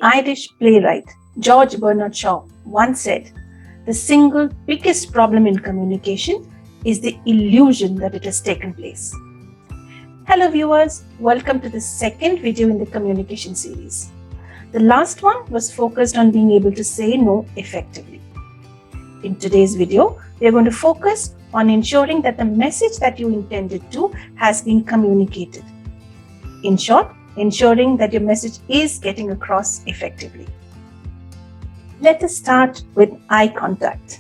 Irish playwright George Bernard Shaw once said, "The single biggest problem in communication is the illusion that it has taken place." Hello viewers, welcome to the second video in the communication series. The last one was focused on being able to say no effectively. In today's video, we are going to focus on ensuring that the message that you intended to has been communicated. In short, ensuring that your message is getting across effectively. Let us start with eye contact.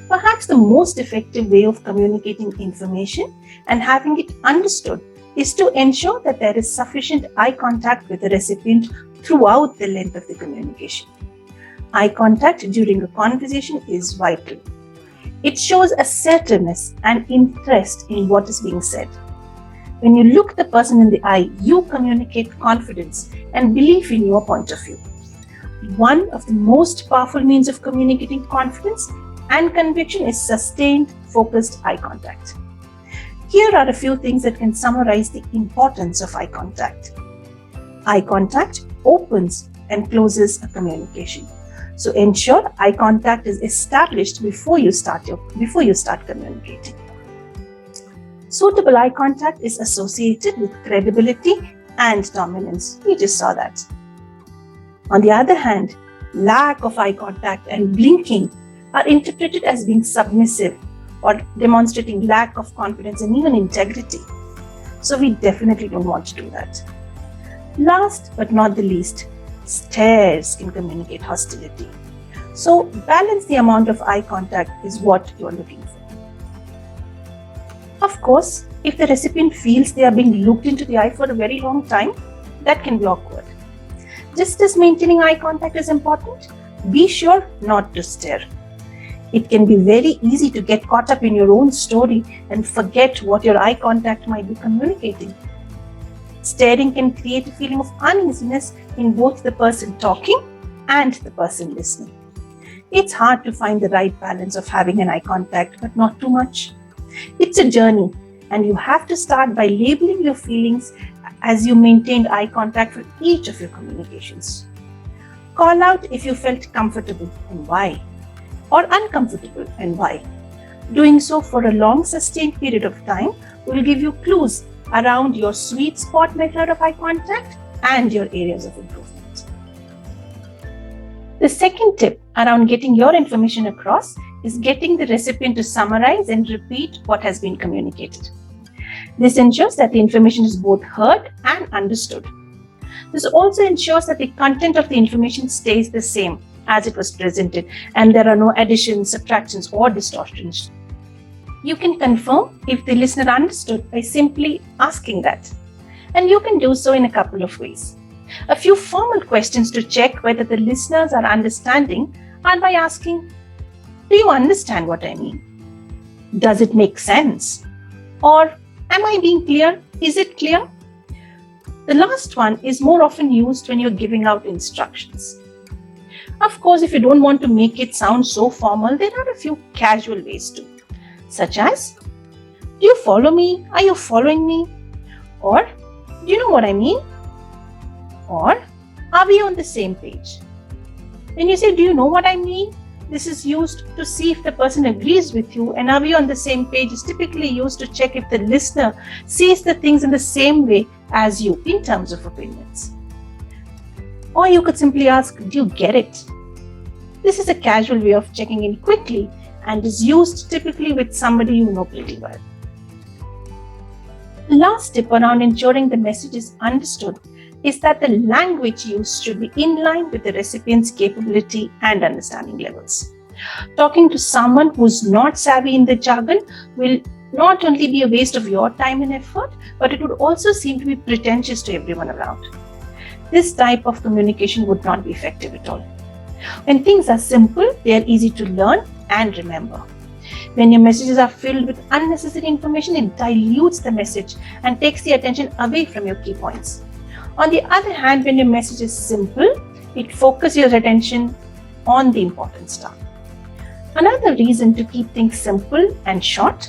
Perhaps the most effective way of communicating information and having it understood is to ensure that there is sufficient eye contact with the recipient throughout the length of the communication. Eye contact during a conversation is vital. It shows assertiveness and interest in what is being said. When you look the person in the eye, you communicate confidence and belief in your point of view. One of the most powerful means of communicating confidence and conviction is sustained, focused eye contact. Here are a few things that can summarize the importance of eye contact. Eye contact opens and closes a communication. So ensure eye contact is established before you start communicating. Suitable eye contact is associated with credibility and dominance. We just saw that. On the other hand, lack of eye contact and blinking are interpreted as being submissive or demonstrating lack of confidence and even integrity. So we definitely don't want to do that. Last but not the least, stares can communicate hostility. So balance the amount of eye contact is what you are looking for. Of course, if the recipient feels they are being looked into the eye for a very long time, that can be awkward. Just as maintaining eye contact is important, be sure not to stare. It can be very easy to get caught up in your own story and forget what your eye contact might be communicating. Staring can create a feeling of uneasiness in both the person talking and the person listening. It's hard to find the right balance of having an eye contact, but not too much. It's a journey, and you have to start by labeling your feelings as you maintained eye contact for each of your communications. Call out if you felt comfortable and why, or uncomfortable and why. Doing so for a long sustained period of time will give you clues around your sweet spot method of eye contact and your areas of improvement. The second tip around getting your information across is getting the recipient to summarize and repeat what has been communicated. This ensures that the information is both heard and understood. This also ensures that the content of the information stays the same as it was presented and there are no additions, subtractions, or distortions. You can confirm if the listener understood by simply asking that. And you can do so in a couple of ways. A few formal questions to check whether the listeners are understanding are by asking, "Do you understand what I mean? Does it make sense? Or am I being clear? Is it clear?" The last one is more often used when you're giving out instructions. Of course, if you don't want to make it sound so formal, there are a few casual ways too, such as, "Do you follow me? Are you following me?" Or, "Do you know what I mean?" Or, "Are we on the same page?" When you say, "Do you know what I mean?" this is used to see if the person agrees with you, and "Are we on the same page?" is typically used to check if the listener sees the things in the same way as you in terms of opinions. Or you could simply ask, "Do you get it?" This is a casual way of checking in quickly and is used typically with somebody you know pretty well. The last tip around ensuring the message is understood is that the language used should be in line with the recipient's capability and understanding levels. Talking to someone who's not savvy in the jargon will not only be a waste of your time and effort, but it would also seem to be pretentious to everyone around. This type of communication would not be effective at all. When things are simple, they are easy to learn and remember. When your messages are filled with unnecessary information, it dilutes the message and takes the attention away from your key points. On the other hand, when your message is simple, it focuses your attention on the important stuff. Another reason to keep things simple and short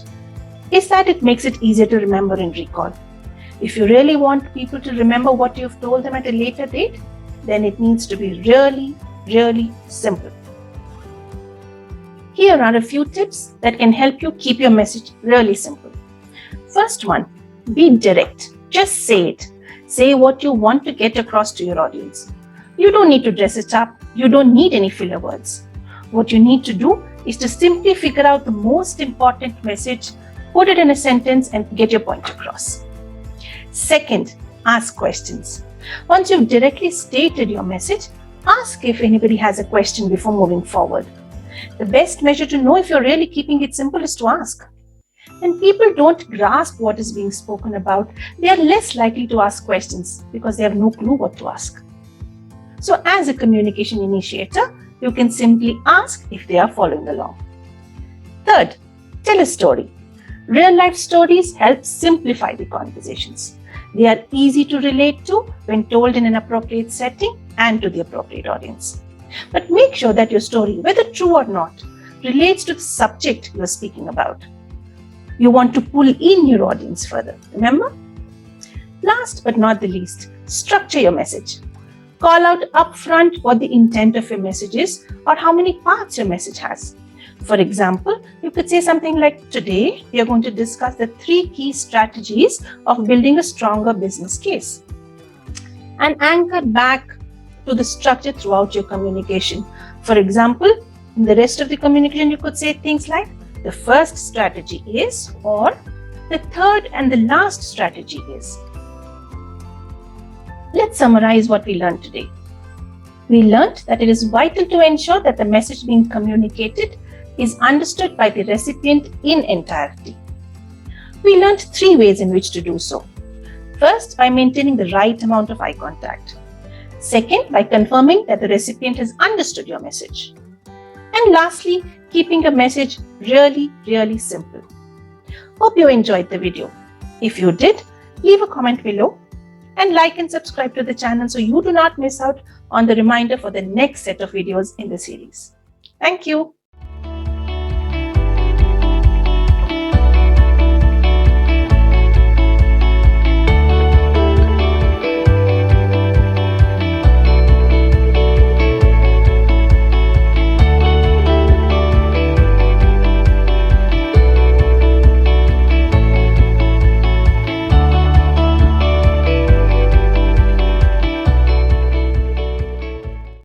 is that it makes it easier to remember and recall. If you really want people to remember what you've told them at a later date, then it needs to be really, really simple. Here are a few tips that can help you keep your message really simple. First one, be direct. Just say it. Say what you want to get across to your audience. You don't need to dress it up. You don't need any filler words. What you need to do is to simply figure out the most important message, put it in a sentence, and get your point across. Second, ask questions. Once you've directly stated your message, ask if anybody has a question before moving forward. The best measure to know if you're really keeping it simple is to ask. When people don't grasp what is being spoken about, they are less likely to ask questions because they have no clue what to ask. So as a communication initiator, you can simply ask if they are following along. Third, tell a story. Real life stories help simplify the conversations. They are easy to relate to when told in an appropriate setting and to the appropriate audience. But make sure that your story, whether true or not, relates to the subject you are speaking about. You want to pull in your audience further, remember? Last but not the least, structure your message. Call out upfront what the intent of your message is or how many parts your message has. For example, you could say something like, today we are going to discuss the 3 key strategies of building a stronger business case. And anchor back to the structure throughout your communication. For example, in the rest of the communication, you could say things like, the first strategy is, or the third and the last strategy is. Let's summarize what we learned today. We learned that it is vital to ensure that the message being communicated is understood by the recipient in entirety. We learned 3 ways in which to do so. First, by maintaining the right amount of eye contact. Second, by confirming that the recipient has understood your message. And lastly, keeping a message really, really simple. Hope you enjoyed the video. If you did, leave a comment below and like and subscribe to the channel so you do not miss out on the reminder for the next set of videos in the series. Thank you.